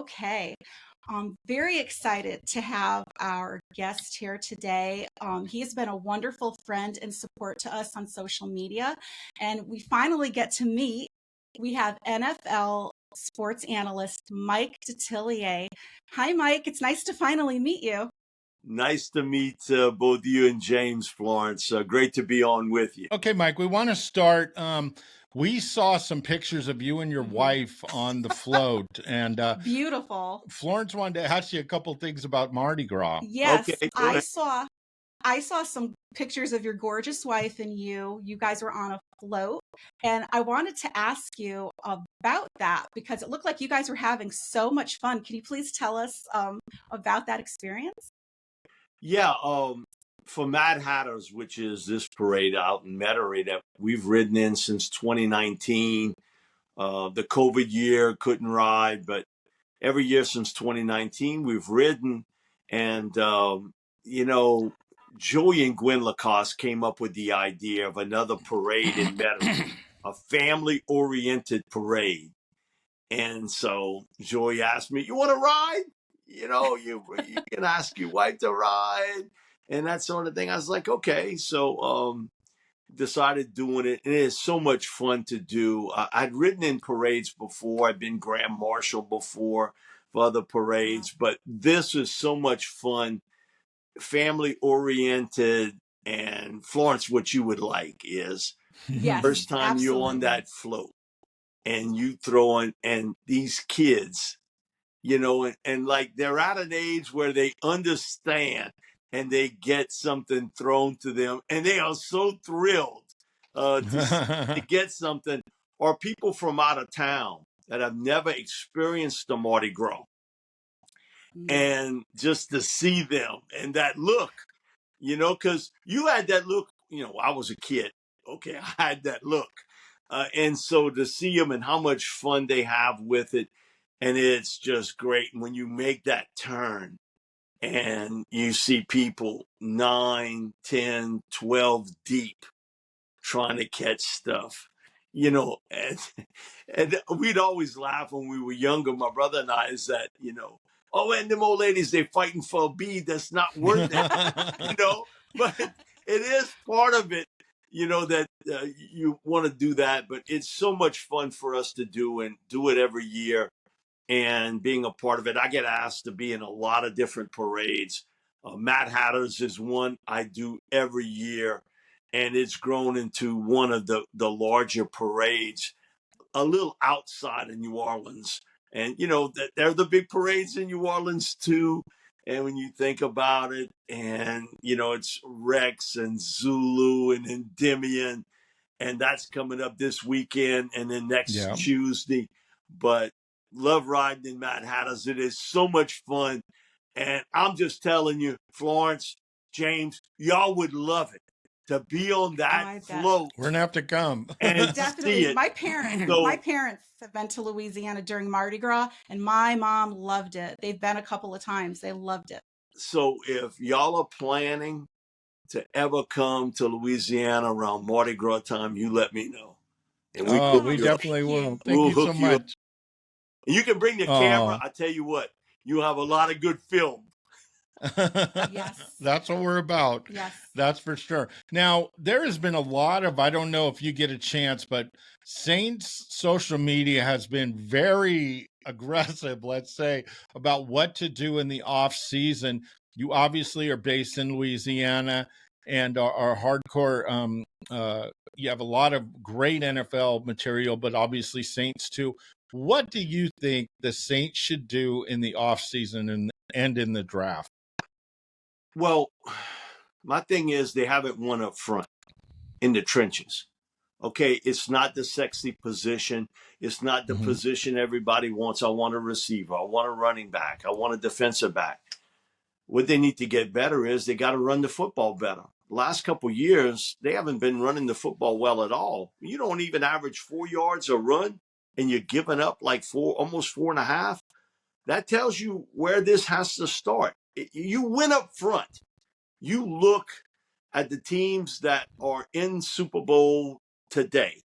Okay. I'm very excited to have our guest here today. He's been a wonderful friend and support to us on social media, and we finally get to meet. We have NFL sports analyst Mike Detillier. Hi, Mike. It's nice to finally meet you. Nice to meet both you and James, Florence. Great to be on with you. Okay, Mike, we want to start. We saw some pictures of you and your Mhm. wife on the float, and Beautiful. Florence wanted to ask you a couple things about Mardi Gras. Yes, Okay, go I ahead. saw I saw some pictures of your gorgeous wife and you. You guys were on a float. And I wanted to ask you about that because it looked like you guys were having so much fun. Can you please tell us about that experience? Yeah, for Mad Hatters, which is this parade out in Metairie that we've ridden in since 2019. The COVID year couldn't ride, but every year since 2019 we've ridden. And, Joey and Gwen Lacoste came up with the idea of another parade in Metairie, a family-oriented parade. And so Joey asked me, "You want to ride? You can ask your wife to ride and that sort of thing." I was like, "Okay." So decided doing it, and it is so much fun to do. I'd ridden in parades before. I've been Grand Marshal before for other parades, but this is so much fun, family oriented. And Florence, what you would like is Yes, first time you're on absolutely. that float and you throwing, and these kids, and like they're at an age where they understand and they get something thrown to them and they are so thrilled to get something, or people from out of town that have never experienced the Mardi Gras, and just to see them and that look, because you had that look, I was a kid. Okay, I had that look. And so to see them and how much fun they have with it, and it's just great. And when you make that turn and you see people 9, 10, 12 deep trying to catch stuff, and we'd always laugh when we were younger, my brother and I, is that, "Oh, and them old ladies, they fighting for a bead that's not worth it," but it is part of it, that you want to do that, but it's so much fun for us to do and do it every year. And being a part of it, I get asked to be in a lot of different parades. Mad Hatters is one I do every year, and it's grown into one of the larger parades, a little outside of New Orleans. And, that they're the big parades in New Orleans too. And when you think about it, and, it's Rex and Zulu and Endymion, and that's coming up this weekend and then next Tuesday. But love riding in Mad Hatters. It is so much fun. And I'm just telling you, Florence, James, y'all would love it to be on that float. We're gonna have to come and Definitely. see it. My parents have been to Louisiana during Mardi Gras, and my mom loved it. They've been a couple of times. They loved it. So if y'all are planning to ever come to Louisiana around Mardi Gras time, you let me know. And we definitely will. Thank you so much. You can bring the camera. I tell you what, you have a lot of good film. Yes. That's what we're about. Yes. That's for sure. Now, there has been a lot of, I don't know if you get a chance, but Saints social media has been very aggressive, let's say, about what to do in the off season. You obviously are based in Louisiana and are hardcore. You have a lot of great NFL material, but obviously Saints too. What do you think the Saints should do in the off season and in the draft? Well, my thing is they haven't won up front in the trenches. Okay, it's not the sexy position. It's not the position everybody wants. I want a receiver. I want a running back. I want a defensive back. What they need to get better is they got to run the football better. Last couple of years, they haven't been running the football well at all. You don't even average 4 yards a run, and you're giving up like almost 4.5. That tells you where this has to start. You win up front. You look at the teams that are in Super Bowl today.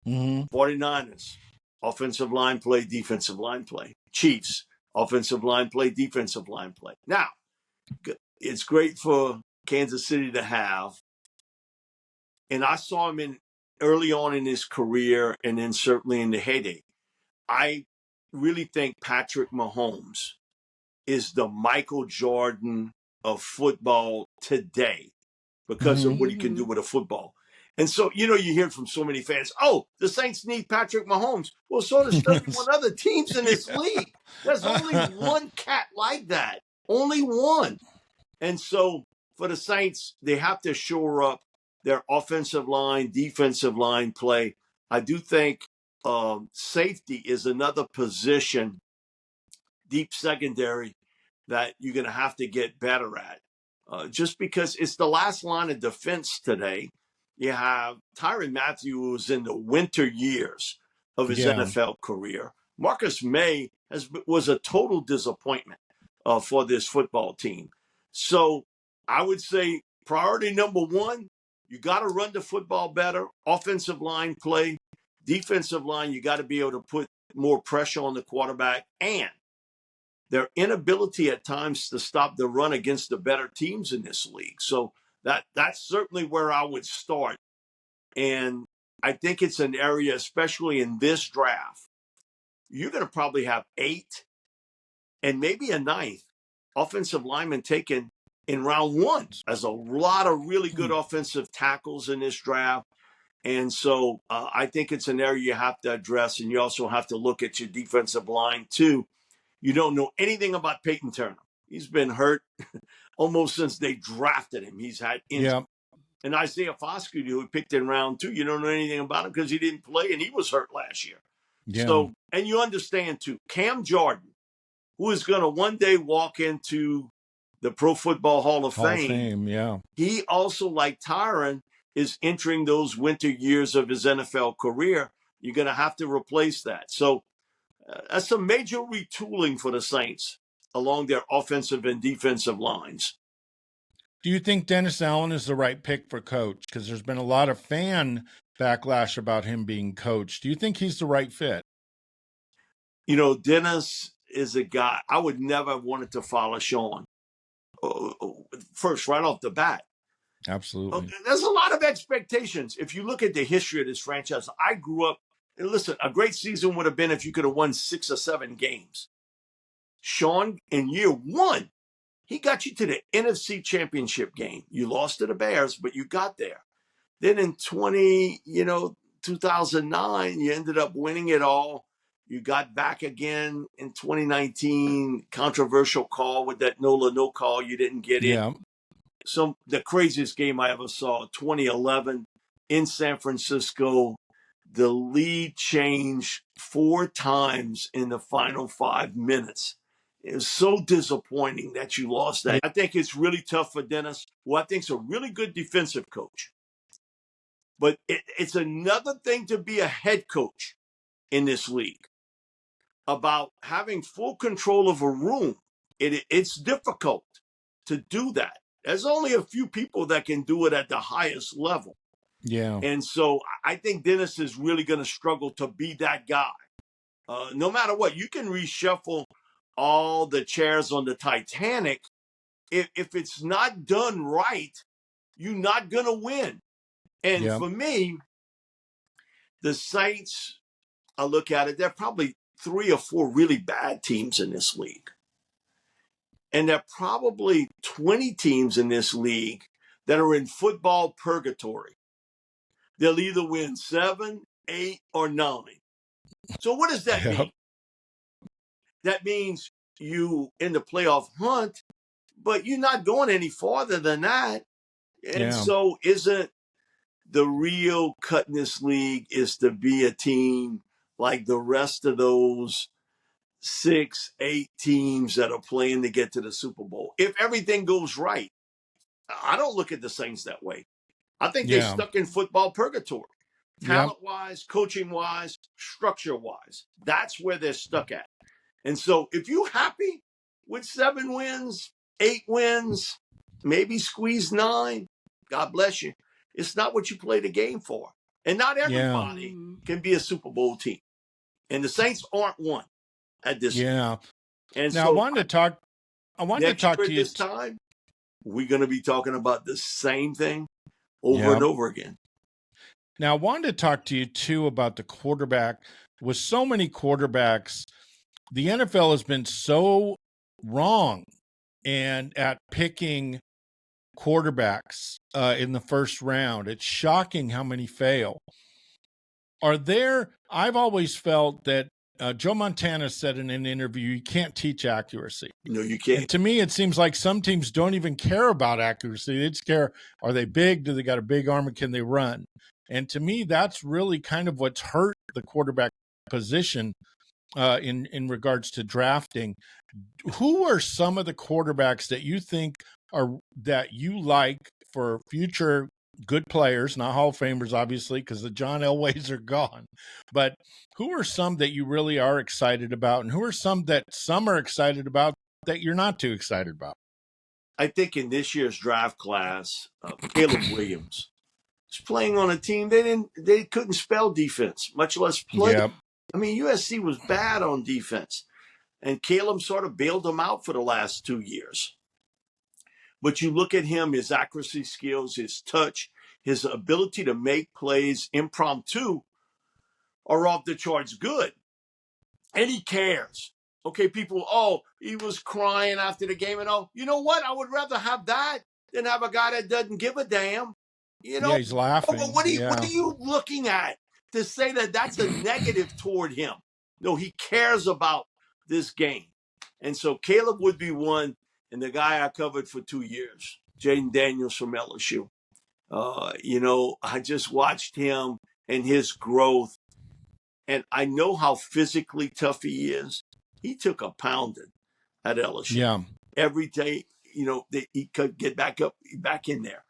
49ers, offensive line play, defensive line play. Chiefs, offensive line play, defensive line play. Now, it's great for Kansas City to have. And I saw him early on in his career and then certainly in the heyday. I really think Patrick Mahomes is the Michael Jordan of football today because of what he can do with a football. And so, you hear from so many fans, oh, the Saints need Patrick Mahomes. Well, so does 31 other teams in this league. There's only one cat like that. Only one. And so for the Saints, they have to shore up their offensive line, defensive line play. I do think safety is another position, deep secondary, that you're going to have to get better at. Just because it's the last line of defense today. You have Tyrann Mathieu, who's in the winter years of his NFL career. Marcus May was a total disappointment for this football team. So I would say priority number one, you got to run the football better, offensive line play, defensive line, you got to be able to put more pressure on the quarterback, and their inability at times to stop the run against the better teams in this league. So that's certainly where I would start. And I think it's an area, especially in this draft, you're going to probably have 8 and maybe a 9th offensive lineman taken in round 1. There's a lot of really good offensive tackles in this draft. And so I think it's an area you have to address. And you also have to look at your defensive line, too. You don't know anything about Peyton Turner. He's been hurt almost since they drafted him. He's had injuries. Yep. And Isaiah Foskey, who we picked in round 2, you don't know anything about him because he didn't play and he was hurt last year. Yeah. So, and you understand, too, Cam Jordan, who is going to one day walk into the Pro Football Hall of Fame. Yeah. He also, like Tyrann, is entering those winter years of his NFL career. You're going to have to replace that. So that's a major retooling for the Saints along their offensive and defensive lines. Do you think Dennis Allen is the right pick for coach? Because there's been a lot of fan backlash about him being coach. Do you think he's the right fit? Dennis is a guy, I would never have wanted to follow Sean first, right off the bat. Absolutely. There's a lot of expectations. If you look at the history of this franchise, I grew up, and listen, a great season would have been if you could have won 6 or 7 games. Sean, in year 1, he got you to the NFC Championship game. You lost to the Bears, but you got there. Then in 2009, you ended up winning it all. You got back again in 2019, controversial call with that no call. You didn't get in. So the craziest game I ever saw, 2011 in San Francisco. The lead changed 4 times in the final 5 minutes. It was so disappointing that you lost that. I think it's really tough for Dennis, who I think is a really good defensive coach. But it's another thing to be a head coach in this league, about having full control of a room. It's difficult to do that. There's only a few people that can do it at the highest level. Yeah. And so I think Dennis is really going to struggle to be that guy. No matter what, you can reshuffle all the chairs on the Titanic. If it's not done right, you're not going to win. And for me, the Saints, I look at it, they're probably 3 or 4 really bad teams in this league. And there are probably 20 teams in this league that are in football purgatory. They'll either win 7, 8, or 9. So what does that mean? That means you in the playoff hunt, but you're not going any farther than that. And so isn't the real cut in this league is to be a team like the rest of those 6, 8 teams that are playing to get to the Super Bowl. If everything goes right, I don't look at the Saints that way. I think they're stuck in football purgatory. Talent-wise, coaching-wise, structure-wise. That's where they're stuck at. And so if you're happy with 7 wins, 8 wins, maybe squeeze 9, God bless you. It's not what you play the game for. And not everybody can be a Super Bowl team. And the Saints aren't one at this point. And Now, so I wanted to next talk year to at you. this time, we're going to be talking about the same thing over Yeah. and over again. Now, I wanted to talk to you too about the quarterback. With so many quarterbacks, the NFL has been so wrong and at picking quarterbacks in the first round. It's shocking how many fail. I've always felt that Joe Montana said in an interview, you can't teach accuracy. No, you And can't. to me, it seems like some teams don't even care about accuracy. They just care, are they big? Do they got a big arm? And can they run? And to me, that's really kind of what's hurt the quarterback position in regards to drafting. Who are some of the quarterbacks that you think that you like for future good players, not Hall of Famers, obviously, because the John Elways are gone. But who are some that you really are excited about, and who are some that some are excited about that you're not too excited about? I think in this year's draft class, Caleb Williams is playing on a team they couldn't spell defense, much less play. Yeah. I mean, USC was bad on defense, and Caleb sort of bailed them out for the last 2 years. But you look at him, his accuracy skills, his touch, his ability to make plays impromptu are off the charts good. And he cares. Okay, people, oh, he was crying after the game and all. You know what? I would rather have that than have a guy that doesn't give a damn. You know, Yeah, he's laughing. what are you looking at to say that that's a negative toward him? No, he cares about this game. And so Caleb would be one, and the guy I covered for 2 years, Jaden Daniels from LSU. I just watched him and his growth, and I know how physically tough he is. He took a pounding at LSU. Yeah. Every day, he could get back in there.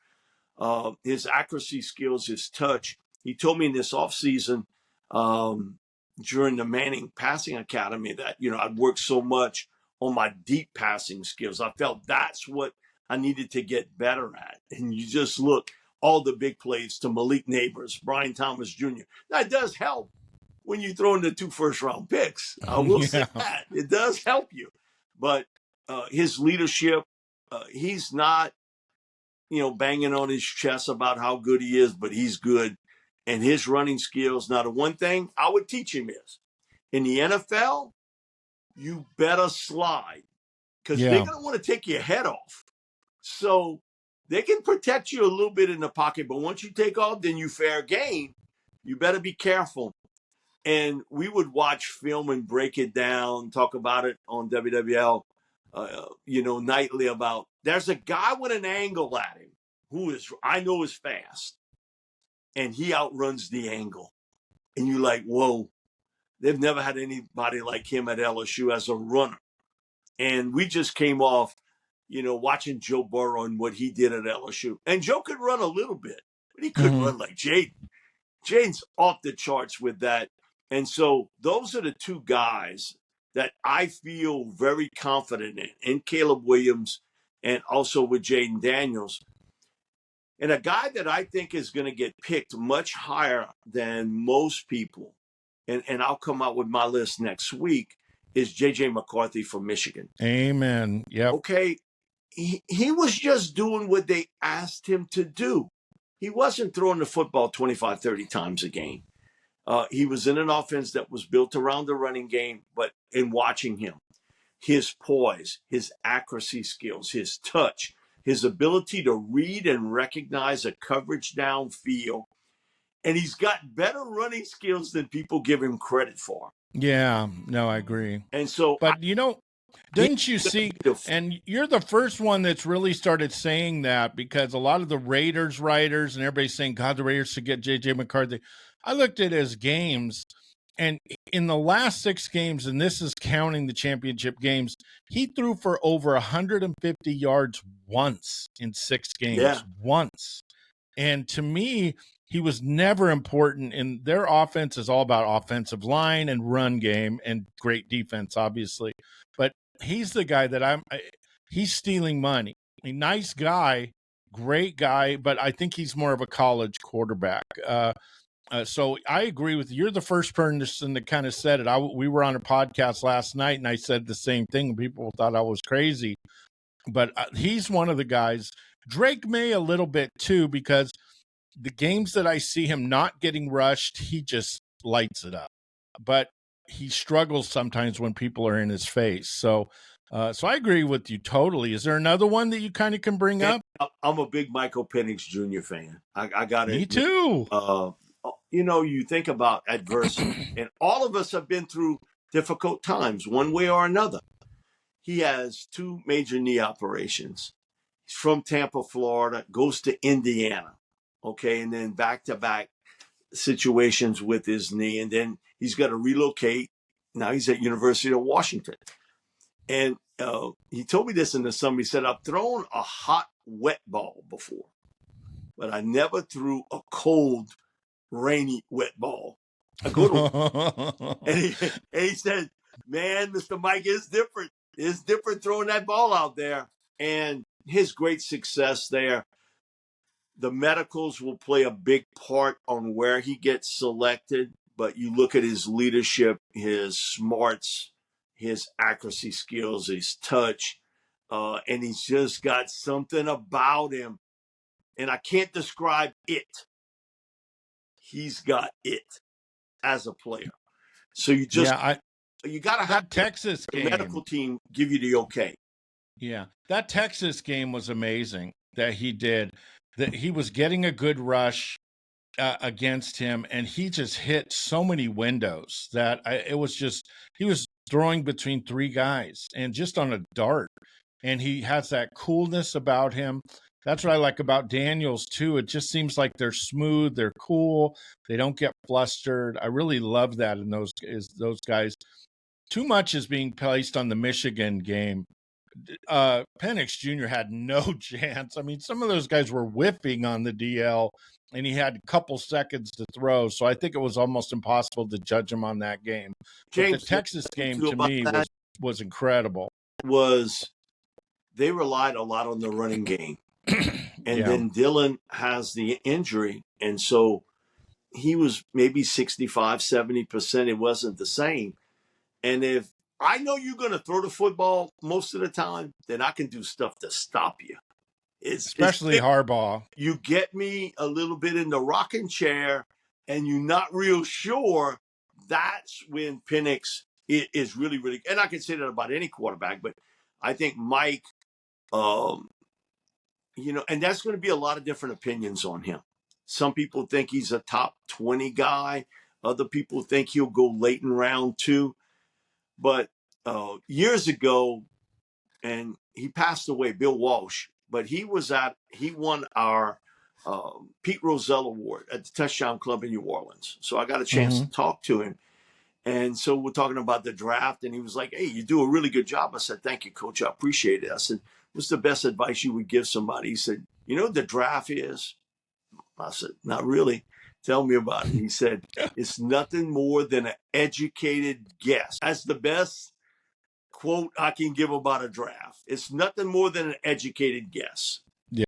His accuracy skills, his touch. He told me in this offseason during the Manning Passing Academy that, I'd worked so much on my deep passing skills. I felt that's what I needed to get better at. And you just look, all the big plays to Malik Neighbors, Brian Thomas Jr. That does help when you throw in the 2 first-round picks. I will say that. It does help you. But his leadership, he's not, banging on his chest about how good he is, but he's good. And his running skills. Now, the one thing I would teach him is, in the NFL, you better slide because they're going to want to take your head off. So they can protect you a little bit in the pocket, but once you take off, then you fair game. You better be careful. And we would watch film and break it down, talk about it on WWL, nightly about there's a guy with an angle at him who I know is fast, and he outruns the angle. And you're like, whoa, they've never had anybody like him at LSU as a runner. And we just came off, watching Joe Burrow and what he did at LSU. And Joe could run a little bit, but he couldn't run like Jaden. Jaden's off the charts with that. And so those are the 2 guys that I feel very confident in Caleb Williams and also with Jaden Daniels. And a guy that I think is going to get picked much higher than most people, and I'll come out with my list next week, is J.J. McCarthy from Michigan. Amen. Yep. Okay, he was just doing what they asked him to do. He wasn't throwing the football 25, 30 times a game. He was in an offense that was built around the running game, but in watching him, his poise, his accuracy skills, his touch, his ability to read and recognize a coverage downfield, and he's got better running skills than people give him credit for. Yeah, no, I agree. And so, but didn't you see, and you're the first one that's really started saying that, because a lot of the Raiders writers and everybody's saying, God, the Raiders should get J.J. McCarthy. I looked at his games, and in the last 6 games, and this is counting the championship games, he threw for over 150 yards once in 6 games. Once. And to me, he was never important in their offense. Is all about offensive line and run game and great defense, obviously. But he's the guy that he's stealing money. A nice guy, great guy, but I think he's more of a college quarterback. So I agree with you. You're the first person that kind of said it. We were on a podcast last night, and I said the same thing. People thought I was crazy, but he's one of the guys. Drake May a little bit too, because the games that I see him not getting rushed, he just lights it up. But he struggles sometimes when people are in his face. So I agree with you totally. Is there another one that you kind of can bring up? I'm a big Michael Penix Jr. fan. I got it. Me too. You think about adversity, and all of us have been through difficult times, one way or another. He has 2 major knee operations. He's from Tampa, Florida, goes to Indiana, okay, and then back-to-back situations with his knee, and then he's got to relocate. Now he's at University of Washington. And he told me this in the summer. He said, I've thrown a hot, wet ball before, but I never threw a cold, rainy, wet ball. A good one. and he said, man, Mr. Mike, it's different. It's different throwing that ball out there. And his great success there. The medicals will play a big part on where he gets selected, but you look at his leadership, his smarts, his accuracy skills, his touch, and he's just got something about him. And I can't describe it. He's got it as a player. So you just you got to have Texas the game. medical team give you the okay. Yeah, that Texas game was amazing that he did. That he was getting a good rush against him, and he just hit so many windows that it was just he was throwing between 3 guys and just on a dart, and he has that coolness about him. That's what I like about Daniels too. It just seems like they're smooth, they're cool, they don't get flustered. I really love that in those guys. Too much is being placed on the Michigan game. Penix Jr. had no chance. I mean, some of those guys were whiffing on the DL, and he had a couple seconds to throw. So I think it was almost impossible to judge him on that game. James, but the Texas game to me was incredible. They relied a lot on the running game. And then Dylan has the injury. And so he was maybe 65, 70%. It wasn't the same. And if I know you're going to throw the football most of the time, then I can do stuff to stop you. Especially Harbaugh. You get me a little bit in the rocking chair and you're not real sure, that's when Penix is really, really, and I can say that about any quarterback, but I think Mike, and that's going to be a lot of different opinions on him. Some people think he's a top 20 guy. Other people think he'll go late in round 2. But years ago, and he passed away, Bill Walsh, but he won our Pete Rozelle Award at the Touchdown Club in New Orleans. So I got a chance to talk to him. And so we're talking about the draft, and he was like, hey, you do a really good job. I said, thank you, Coach. I appreciate it. I said, what's the best advice you would give somebody? He said, you know what the draft is? I said, not really. Tell me about it. He said, it's nothing more than an educated guess. That's the best quote I can give about a draft. It's nothing more than an educated guess.